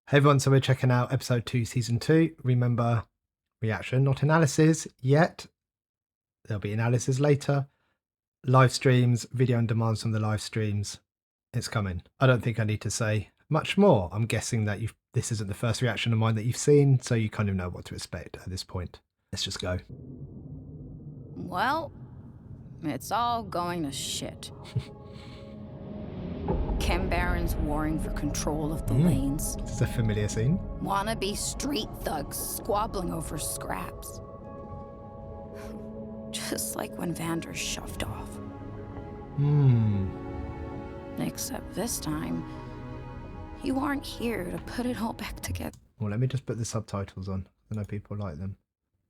Hey everyone, so we're checking out episode 2, season 2. Remember, reaction, not analysis yet. There'll be analysis later. Live streams, video on demands from the live streams. It's coming. I don't think I need to say much more. I'm guessing that this isn't the first reaction of mine that you've seen, so you kind of know what to expect at this point. Let's just go. Well, it's all going to shit. Chem barons warring for control of the lanes. This is a familiar scene. Wannabe street thugs squabbling over scraps. Just like when Vander shoved off. Except this time, you aren't here to put it all back together. Well, let me just put the subtitles on. I know people like them.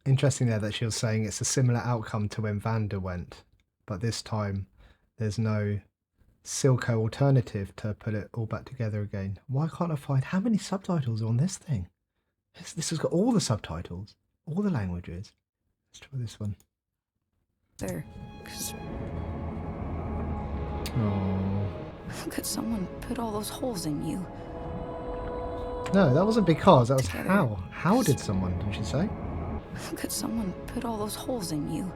Interesting there that she was saying it's a similar outcome to when Vander went, but this time there's no Silco alternative to put it all back together again. Why can't I find how many subtitles are on this thing? This has got all the subtitles, all the languages. Let's try this one. There, 'cause Oh. could someone put all those holes in you? No, that wasn't because, that was how. How did someone, did she say? Could someone put all those holes in you?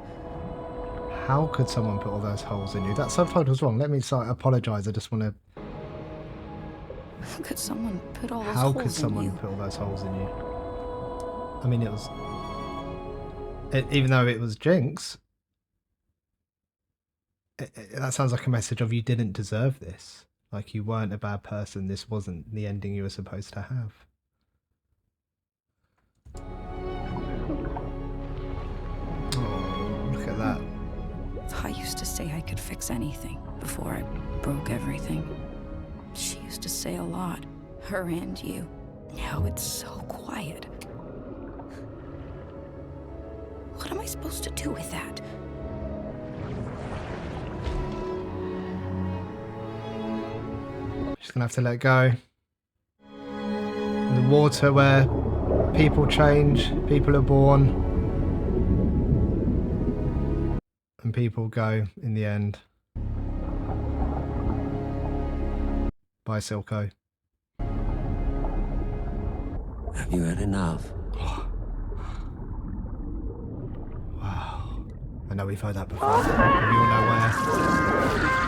How could someone put all those holes in you? That subtitle's wrong. Let me apologise. I just want to... Could someone put all those How holes could in someone you? put all those holes in you? I mean, it was... even though it was Jinx, that sounds like a message of you didn't deserve this. Like you weren't a bad person. This wasn't the ending you were supposed to have. Oh, look at that. I used to say I could fix anything before I broke everything. She used to say a lot, her and you. Now it's so quiet. What am I supposed to do with that? She's gonna have to let go. The water where people change, people are born. And people go in the end. Bye, Silco. Have you had enough? Wow. I know we've heard that before. But we all know where.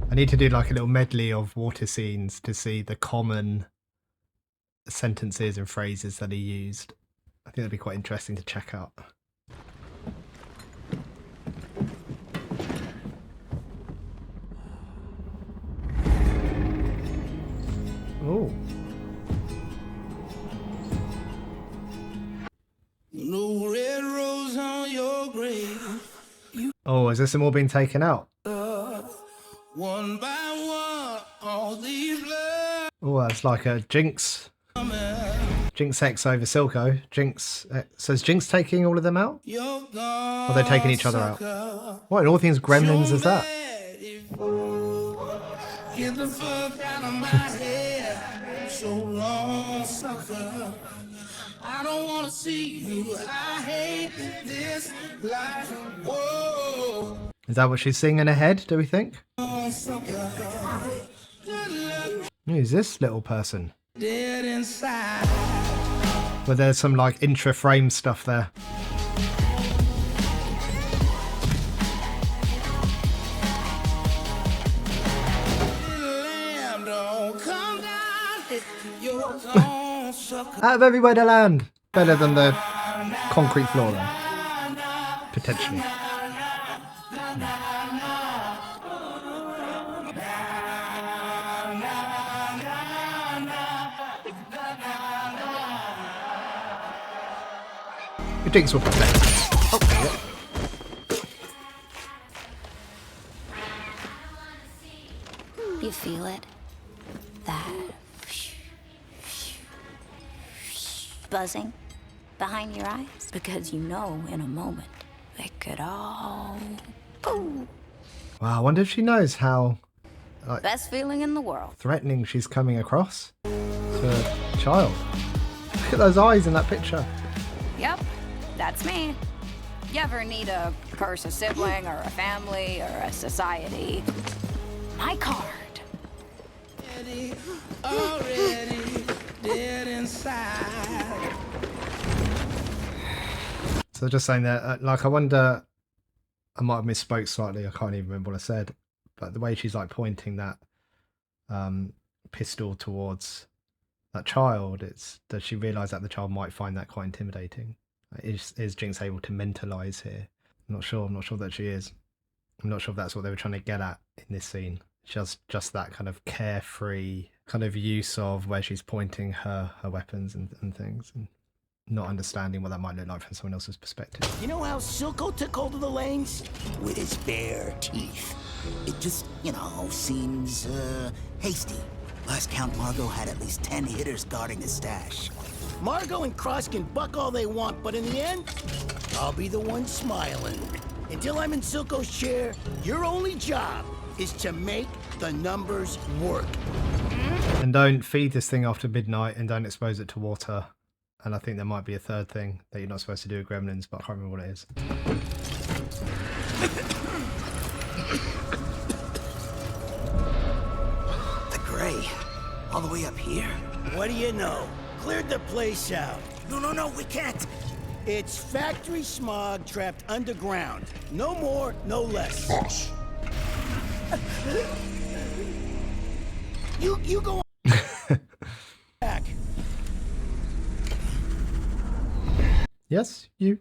I need to do like a little medley of water scenes to see the common sentences and phrases that he used. I think that'd be quite interesting to check out. Oh. No red rose on your grave. Oh, is this them all being taken out? One by one, all these blood. Oh, that's like a Jinx. Jinx X over Silco. Jinx. So is Jinx taking all of them out? You're Or gone. they're taking each other out? What in all things gremlins is that? Get the fuck out of my head. So long, sucker. I don't wanna see you. I hate this life. Whoa. Is that what she's singing ahead, do we think? Sucker. Who's this little person? Dead inside. But there's some like intra-frame stuff there. Lamb, don't come down. You're gone, sucker. Out of everywhere to land. Better than the concrete floor then. Potentially. Your Jinx will protect. Oh, there you go. You feel it? That buzzing behind your eyes? Because you know in a moment it could all... Ooh. Wow, I wonder if she knows how Best feeling in the world. threatening she's coming across to a child. Look at those eyes in that picture. Yep, that's me. You ever need a curse a sibling or a family or a society? My card already dead inside. So just saying that, like, I wonder, I might have misspoke slightly. I can't even remember what I said, but the way she's like pointing that pistol towards that child, does she realise that the child might find that quite intimidating? Is Jinx able to mentalize here? I'm not sure that she is. I'm not sure if that's what they were trying to get at in this scene. Just that kind of carefree kind of use of where she's pointing her weapons and things, and not understanding what that might look like from someone else's perspective. You know how Silco took hold of the lanes? With his bare teeth. It just, seems, hasty. Last count, Margot had at least 10 hitters guarding the stash. Margot and Cross can buck all they want, but in the end, I'll be the one smiling. Until I'm in Silco's chair, your only job is to make the numbers work. And don't feed this thing after midnight, and don't expose it to water. And I think there might be a third thing that you're not supposed to do with gremlins, but I can't remember what it is. The Gray, all the way up here? What do you know? Cleared the place out. No, we can't. It's factory smog trapped underground. No more, no less. Boss. You go on back. Yes, you.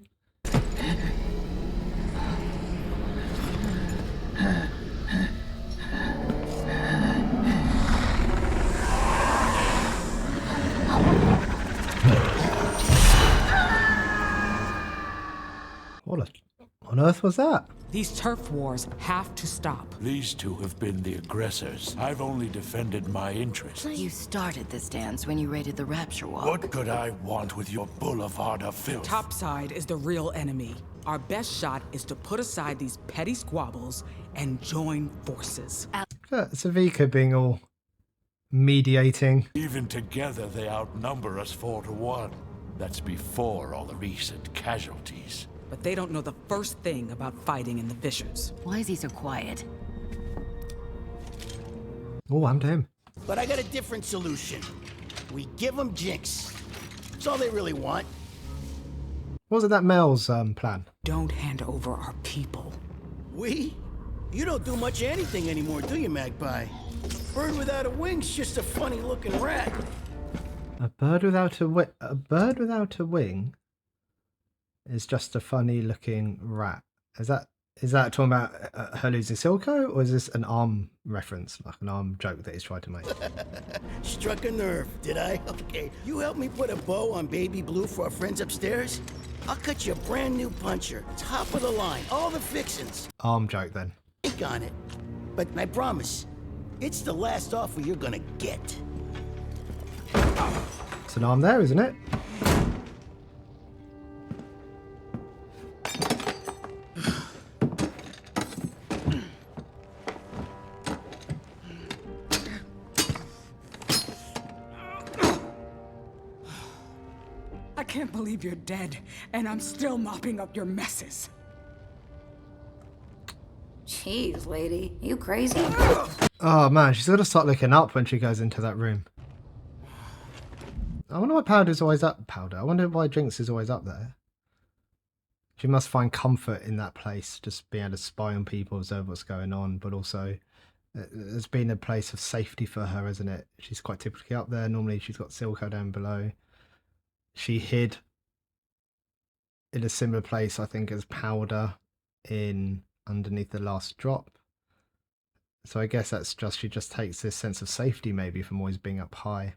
What on earth was that? These turf wars have to stop. These two have been the aggressors. I've only defended my interests. You started this dance when you raided the Rapture Wall. What could I want with your boulevard of filth? Topside is the real enemy. Our best shot is to put aside these petty squabbles and join forces. Savika being all mediating. Even together, they outnumber us 4-1. That's before all the recent casualties. But they don't know the first thing about fighting in the fissures. Why is he so quiet? Oh, I'm to him. But I got a different solution. We give them Jinx. That's all they really want. What was it that Mel's plan? Don't hand over our people. We? You don't do much of anything anymore, do you, Magpie? Bird without a wing's just a funny-looking rat. A bird without a wing is just a funny-looking rat. Is that talking about her losing Silco, or is this an arm reference, like an arm joke that he's tried to make? Struck a nerve, did I? Okay, you help me put a bow on Baby Blue for our friends upstairs? I'll cut you a brand new puncher, top of the line, all the fixins. Arm joke then. Think on it. But I promise, it's the last offer you're gonna get. It's an arm there, isn't it? I can't believe you're dead, and I'm still mopping up your messes. Jeez, lady. You crazy? Oh man, she's got to start looking up when she goes into that room. I wonder why Powder's always up. I wonder why Jinx is always up there. She must find comfort in that place, just being able to spy on people, observe what's going on, but also it's been a place of safety for her, isn't it? She's quite typically up there. Normally she's got Silco down below. She hid in a similar place, I think, as Powder in underneath the last drop. So I guess that's just, she just takes this sense of safety maybe from always being up high.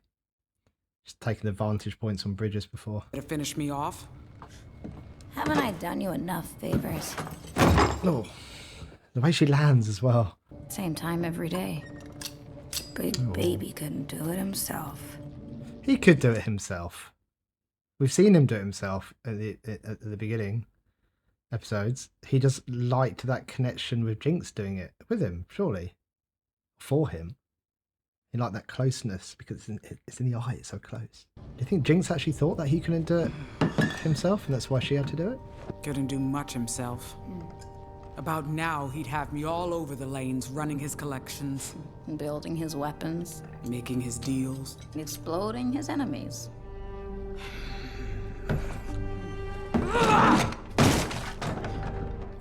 She's taken the vantage points on bridges before. To finish me off? Haven't I done you enough favors? Oh, the way she lands as well. Same time every day. Big baby couldn't do it himself. He could do it himself. We've seen him do it himself at the beginning episodes. He just liked that connection with Jinx doing it with him, surely. For him. He liked that closeness because it's in the eye, it's so close. Do you think Jinx actually thought that he couldn't do it himself and that's why she had to do it? Couldn't do much himself. About now, he'd have me all over the lanes, running his collections, Building his weapons, making his deals. exploding his enemies.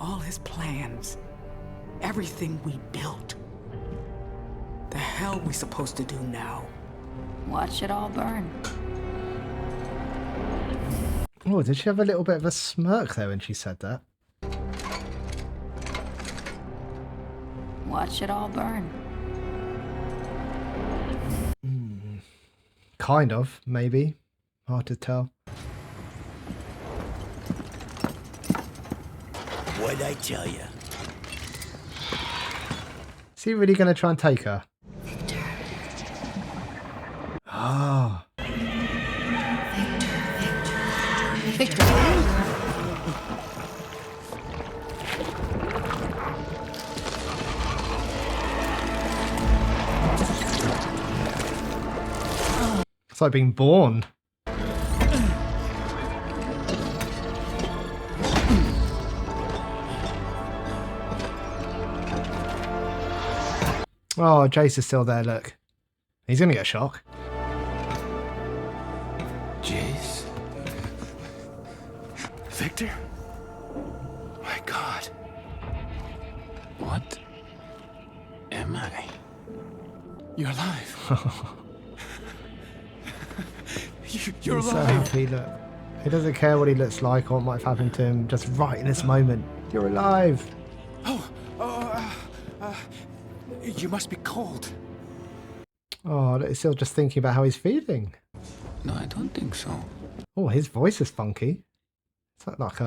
All his plans. Everything we built. The hell we supposed to do now? Watch it all burn. Oh, did she have a little bit of a smirk there when she said that? Watch it all burn. Kind of, maybe. Hard to tell. What'd I tell you? Is he really going to try and take her? Ah. Victor. It's like being born. Oh, Jace is still there, look. He's gonna get a shock. Jace? Victor? My God. What am I? You're alive. You're He's so alive. happy, look. He doesn't care what he looks like or what might have happened to him, just right in this moment. You're alive. You must be cold. Oh, he's still just thinking about how he's feeling. No, I don't think so. Oh, his voice is funky. It's like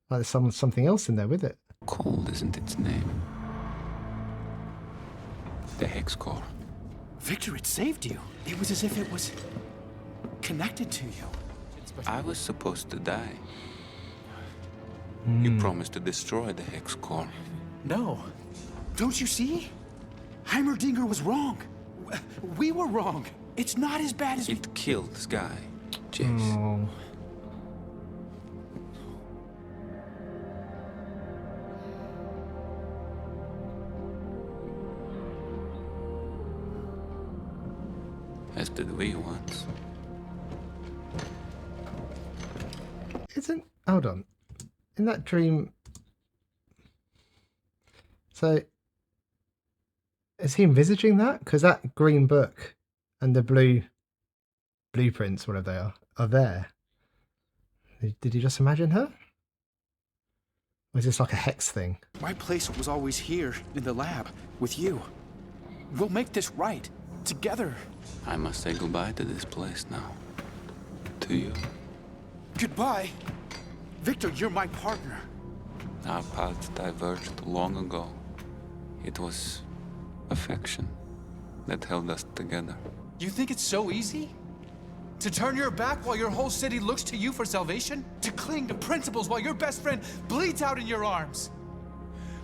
there's something else in there with it. Cold isn't its name. The Hex Core. Victor, it saved you. It was as if it was connected to you. I was supposed to die. You promised to destroy the Hex Core. No. Don't you see? Heimerdinger was wrong. We were wrong. It's not as bad as It killed Sky, Jace. Oh. As did we once. Hold on. In that dream... So... Is he envisaging that? Because that green book and the blue blueprints, whatever they are there. Did he just imagine her? Or is this like a hex thing? My place was always here in the lab with you. We'll make this right together. I must say goodbye to this place now. To you. Goodbye. Victor, you're my partner. Our paths diverged long ago. It was affection that held us together. You think it's so easy? To turn your back while your whole city looks to you for salvation? To cling to principles while your best friend bleeds out in your arms?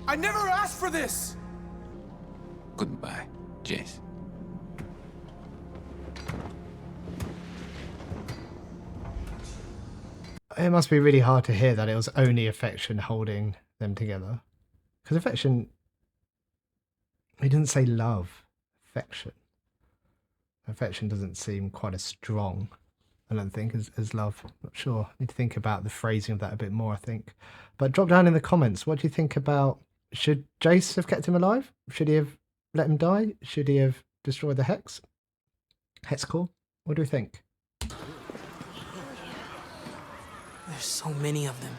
I never asked for this! Goodbye, Jace. It must be really hard to hear that it was only affection holding them together. Because affection... He didn't say love. Affection. Affection doesn't seem quite as strong, I don't think, as love. Not sure. Need to think about the phrasing of that a bit more, I think. But drop down in the comments. What do you think about... Should Jace have kept him alive? Should he have let him die? Should he have destroyed the Hex core? What do you think? There's so many of them.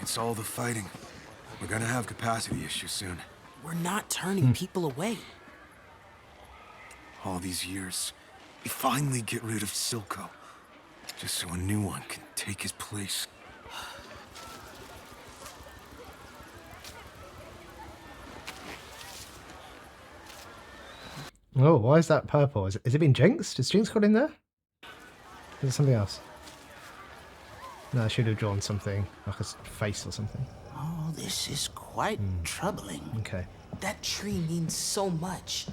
It's all the fighting. We're gonna have capacity issues soon. We're not turning people away. All these years, we finally get rid of Silco. Just so a new one can take his place. Oh, why is that purple? Is it been jinxed? Has Jinx got in there? Is it something else? No, I should have drawn something, like a face or something. Oh, this is quite troubling. Okay. That tree means so much.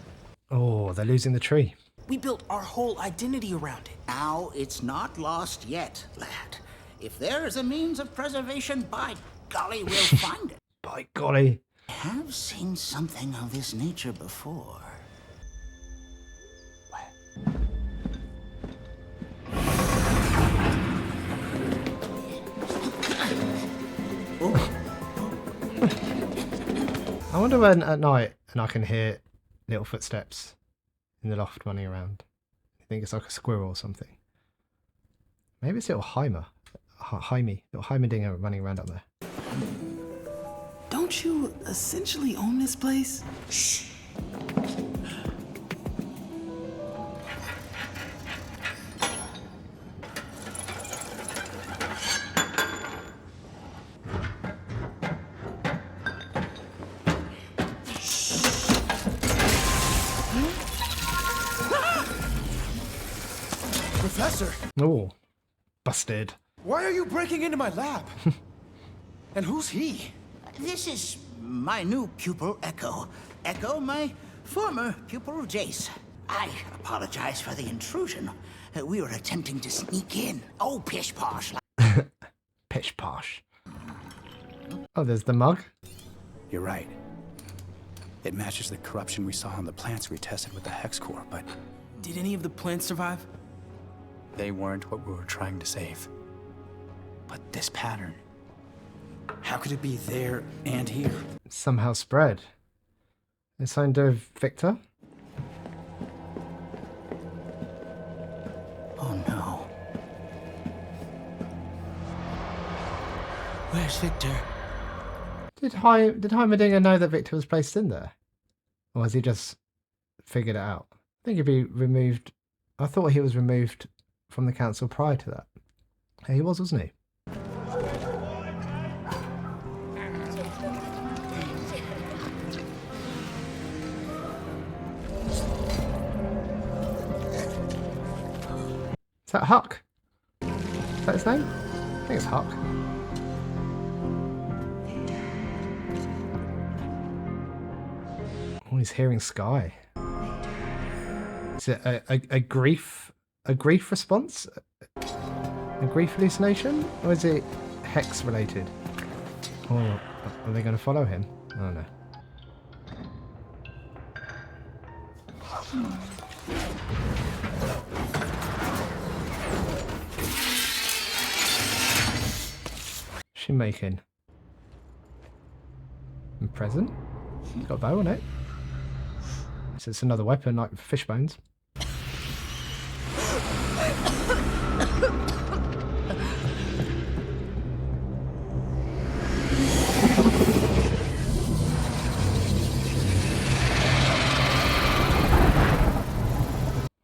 Oh, they're losing the tree. We built our whole identity around it. Now, it's not lost yet, lad. If there is a means of preservation, by golly, we'll find it. By golly. I have seen something of this nature before. I wonder when at night and I can hear little footsteps in the loft running around. I think it's like a squirrel or something. Maybe it's little little Heimerdinger running around up there. Don't you essentially own this place? Shh. Professor! Oh, busted. Why are you breaking into my lab? And who's he? This is my new pupil, Echo. Echo, my former pupil, Jace. I apologize for the intrusion. We were attempting to sneak in. Oh, pish posh. Pish posh. Oh, there's the mug. You're right. It matches the corruption we saw on the plants we tested with the Hex Core, but Did any of the plants survive? they weren't what we were trying to save. But this pattern, how could it be there and here? Somehow spread. Is something to do with Victor? Oh no. Where's Victor? Did Heimerdinger know that Victor was placed in there? Or has he just figured it out? I think he'd be removed. I thought he was removed from the council prior to that. Yeah, he was, wasn't he? Is that Huck? Is that his name? I think it's Huck. Oh, he's hearing Sky. Is it a grief response? A grief hallucination? Or is it Hex related? Or are they going to follow him? Oh no. She making? A present? It's got a bow on it. So it's another weapon like fish bones.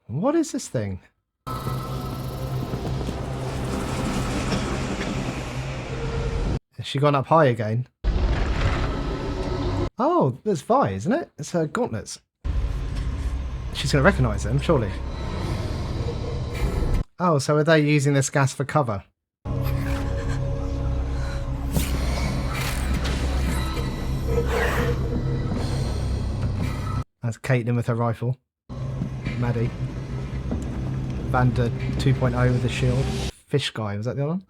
What is this thing? Has she gone up high again? Oh, there's Vi, isn't it? It's her gauntlets. She's going to recognise them, surely. Oh, so are they using this gas for cover? That's Caitlin with her rifle. Maddie. Vander 2.0 with the shield. Fish guy, was that the other one?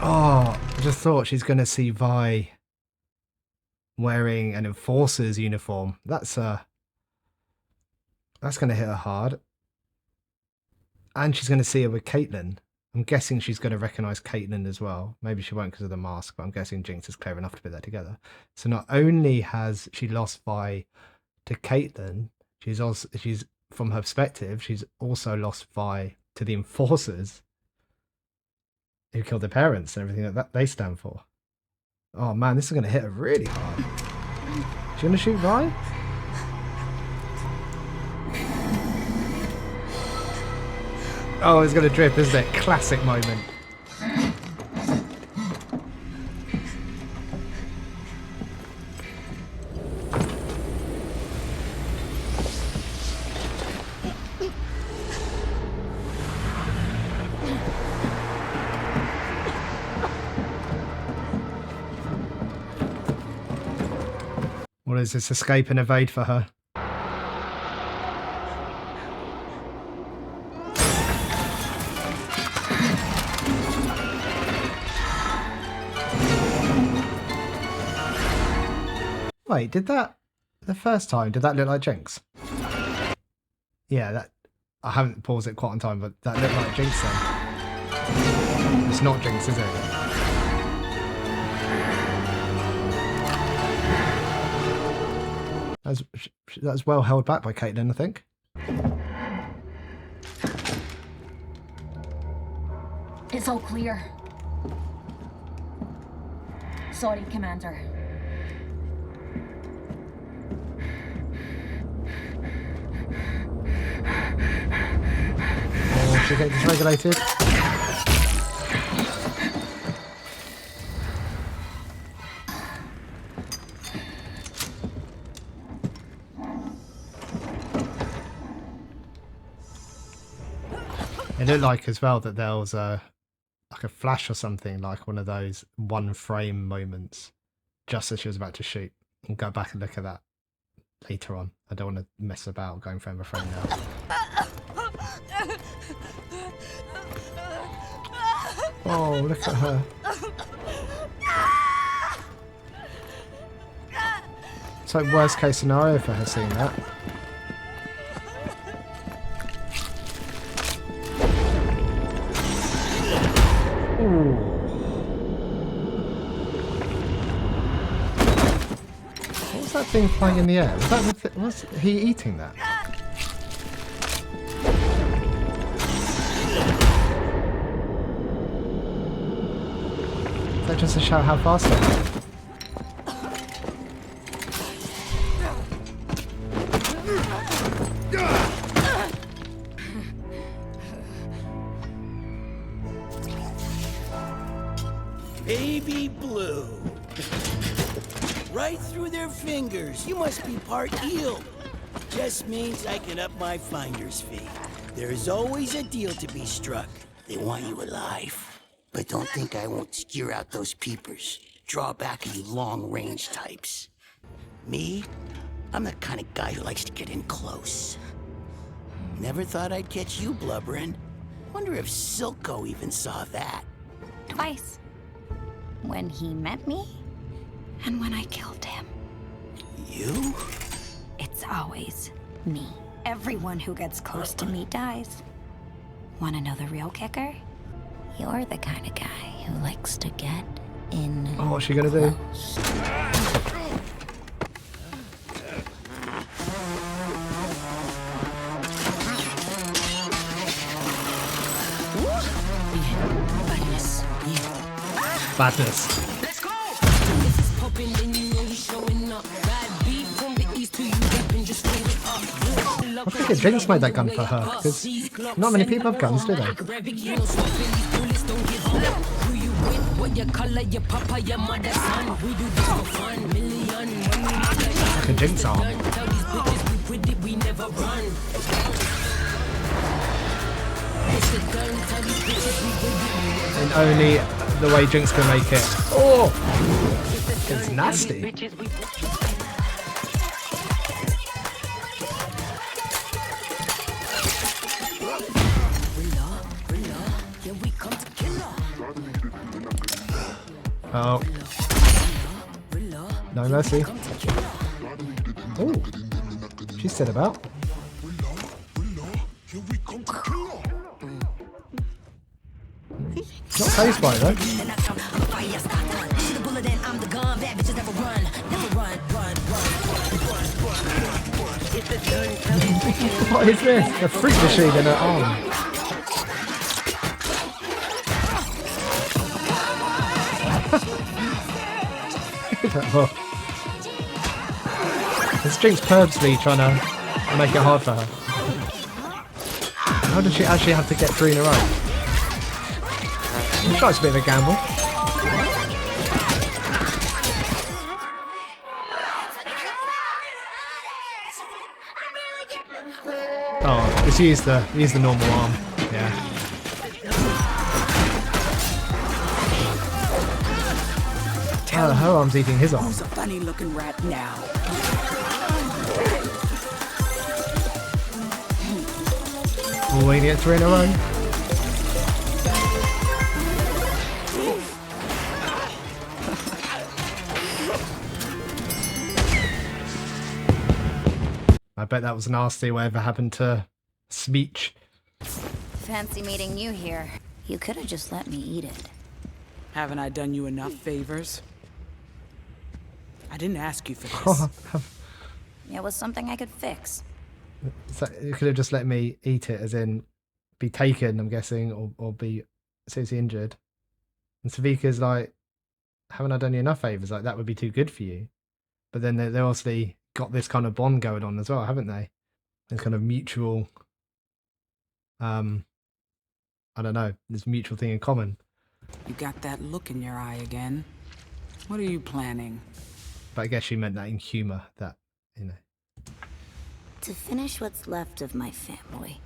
Oh, I just thought she's going to see Vi wearing an enforcer's uniform. That's going to hit her hard. And she's going to see her with Caitlin. I'm guessing she's going to recognise Caitlin as well. Maybe she won't because of the mask, but I'm guessing Jinx is clever enough to put that together. So not only has she lost Vi to Caitlin, she's from her perspective, she's also lost Vi to the enforcers who killed their parents and everything that they stand for. Oh man, this is going to hit her really hard. She's going to shoot Vi? Oh, it's going to drip, isn't it? Classic moment. is this escape and evade for her. Wait, did that the first time? Did that look like Jinx? Yeah, that I haven't paused it quite on time, but that looked like Jinx then. It's not Jinx, is it? That's well held back by Caitlin, I think. It's all clear. Sorry, Commander. Oh, she gets dysregulated. It looked like as well that there was like a flash or something, like one of those one frame moments just as she was about to shoot. We'll go back and look at that later on. I don't want to mess about going frame by frame now. Oh, look at her. It's like worst case scenario for her seeing that. Ooh. What was that thing flying in the air? Was that was he eating that? Is that just to show how fast they are? Baby blue. Right through their fingers. You must be part eel. Just means I can up my finder's fee. There's always a deal to be struck. They want you alive. But don't think I won't skewer out those peepers. Draw back you long-range types. Me? I'm the kind of guy who likes to get in close. Never thought I'd catch you blubbering. Wonder if Silco even saw that. Twice. When he met me, and when I killed him. You? It's always me. Everyone who gets close to me dies. Wanna know the real kicker? You're the kind of guy who likes to get in. Oh, what's she gonna do? Badness. Let's go! This is popping, then you know he's showing up. Bad beat from the east to you, rapping, just throw it up. I think Jinx made that gun for her, because not many people have guns, do they? Like a Jinx arm. And only the way Jinx can make it. Oh! It's nasty. Oh. No mercy. Oh. She's set about. Not phased by it though. What is this? A freak machine in her arm. This Jinx purposely trying to make it hard for her. How did she actually have to get 3 in a row? I'm sure it's a bit of a gamble. Oh, just use the normal arm. Yeah. Oh, her arm's eating his arm. Who's a funny-looking rat now? Oh, we get 3 in a row. I bet that was nasty, whatever happened to Smeech. Fancy meeting you here. You could have just let me eat it. Haven't I done you enough favors? I didn't ask you for this. It was something I could fix. So you could have just let me eat it, as in be taken, I'm guessing, or be seriously injured. And Savika's like, haven't I done you enough favors? Like, that would be too good for you. But then they obviously got this kind of bond going on as well, haven't they? This kind of mutual, I don't know, this mutual thing in common. You got that look in your eye again. What are you planning? But I guess she meant that in humor, that, you know. To finish what's left of my family.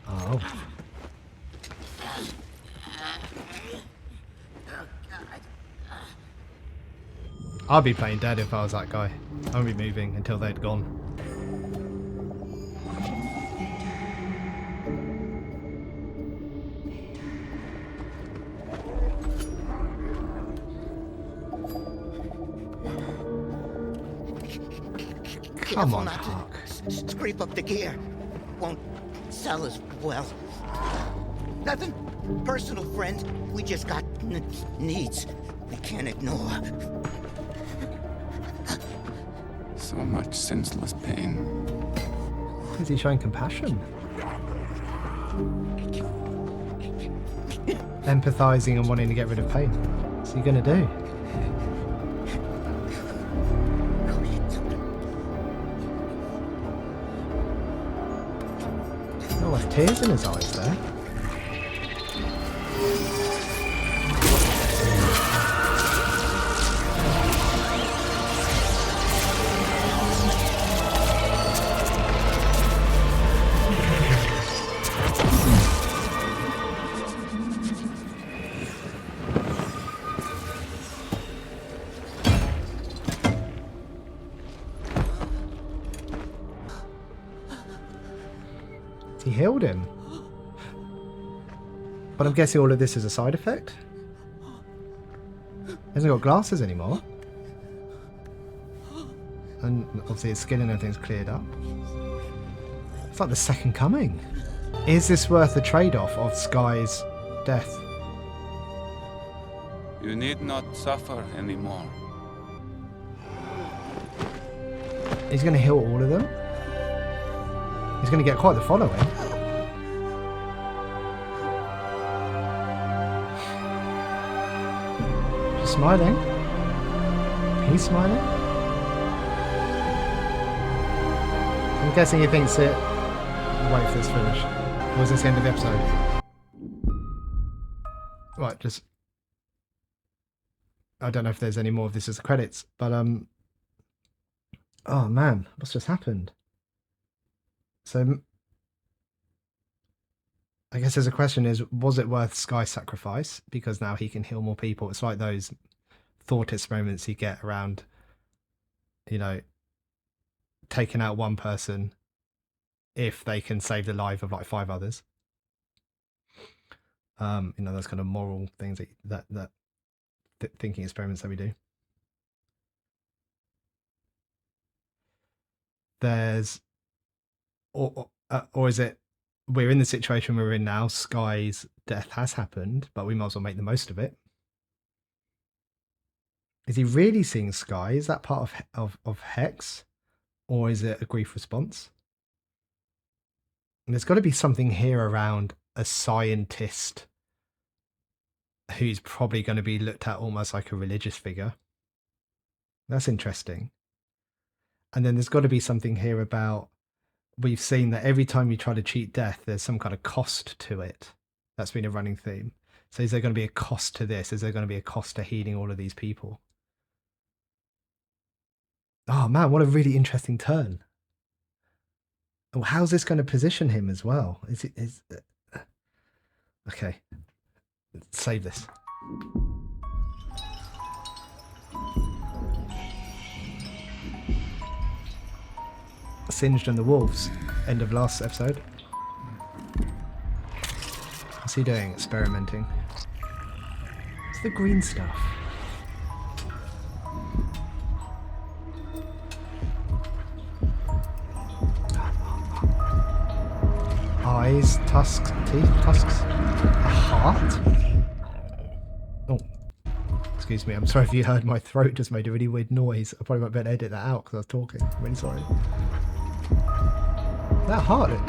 Oh. I'd be playing dead if I was that guy. I wouldn't be moving until they'd gone. Come on, Hawk. Scrape up the gear. Won't sell as well. Nothing personal, friend. We just got needs we can't ignore. So much senseless pain. Is he showing compassion? Empathizing and wanting to get rid of pain. What's he gonna do? Oh, with tears in his eyes there. He healed him. But I'm guessing all of this is a side effect? He hasn't got glasses anymore. And obviously his skin and everything's cleared up. It's like the second coming. Is this worth the trade-off of Sky's death? You need not suffer anymore. He's going to heal all of them? He's going to get quite the following. She's smiling. He's smiling. I'm guessing he thinks it. Wait for this finish. Or is this the end of the episode? Right, just. I don't know if there's any more of this as the credits, but oh man, what's just happened? So, I guess there's a question is, was it worth Sky's sacrifice? Because now he can heal more people. It's like those thought experiments you get around, you know, taking out one person if they can save the life of like 5 others. You know, those kind of moral things that thinking experiments that we do. There's... Or is it we're in the situation we're in now, Sky's death has happened, but we might as well make the most of it? Is he really seeing Sky? Is that part of Hex? Or is it a grief response? And there's got to be something here around a scientist who's probably going to be looked at almost like a religious figure. That's interesting. And then there's got to be something here about, we've seen that every time you try to cheat death, there's some kind of cost to it. That's been a running theme. So is there going to be a cost to this? Is there going to be a cost to healing all of these people? Oh man, what a really interesting turn. Oh, how's this going to position him as well? Okay. Let's save this. Singed and the wolves. End of last episode. What's he doing? Experimenting. What's the green stuff? Eyes, tusks, teeth, tusks. A heart? Oh. Excuse me, I'm sorry if you heard my throat just made a really weird noise. I probably might better edit that out because I was talking. I'm really sorry. That hearted.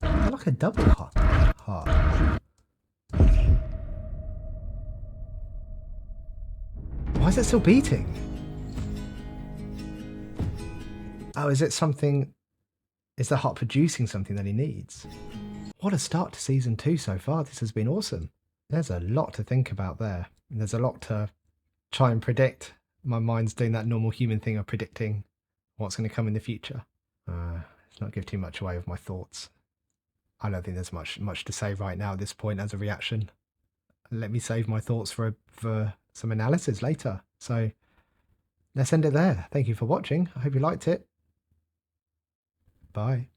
They're like a double heart. Why is it still beating? Oh, is it something... Is the heart producing something that he needs? What a start to season 2 so far. This has been awesome. There's a lot to think about there. And there's a lot to try and predict. My mind's doing that normal human thing of predicting what's going to come in the future. Let's not give too much away of my thoughts. I don't think there's much to say right now at this point as a reaction. Let me save my thoughts for some analysis later. So let's end it there. Thank you for watching. I hope you liked it. Bye.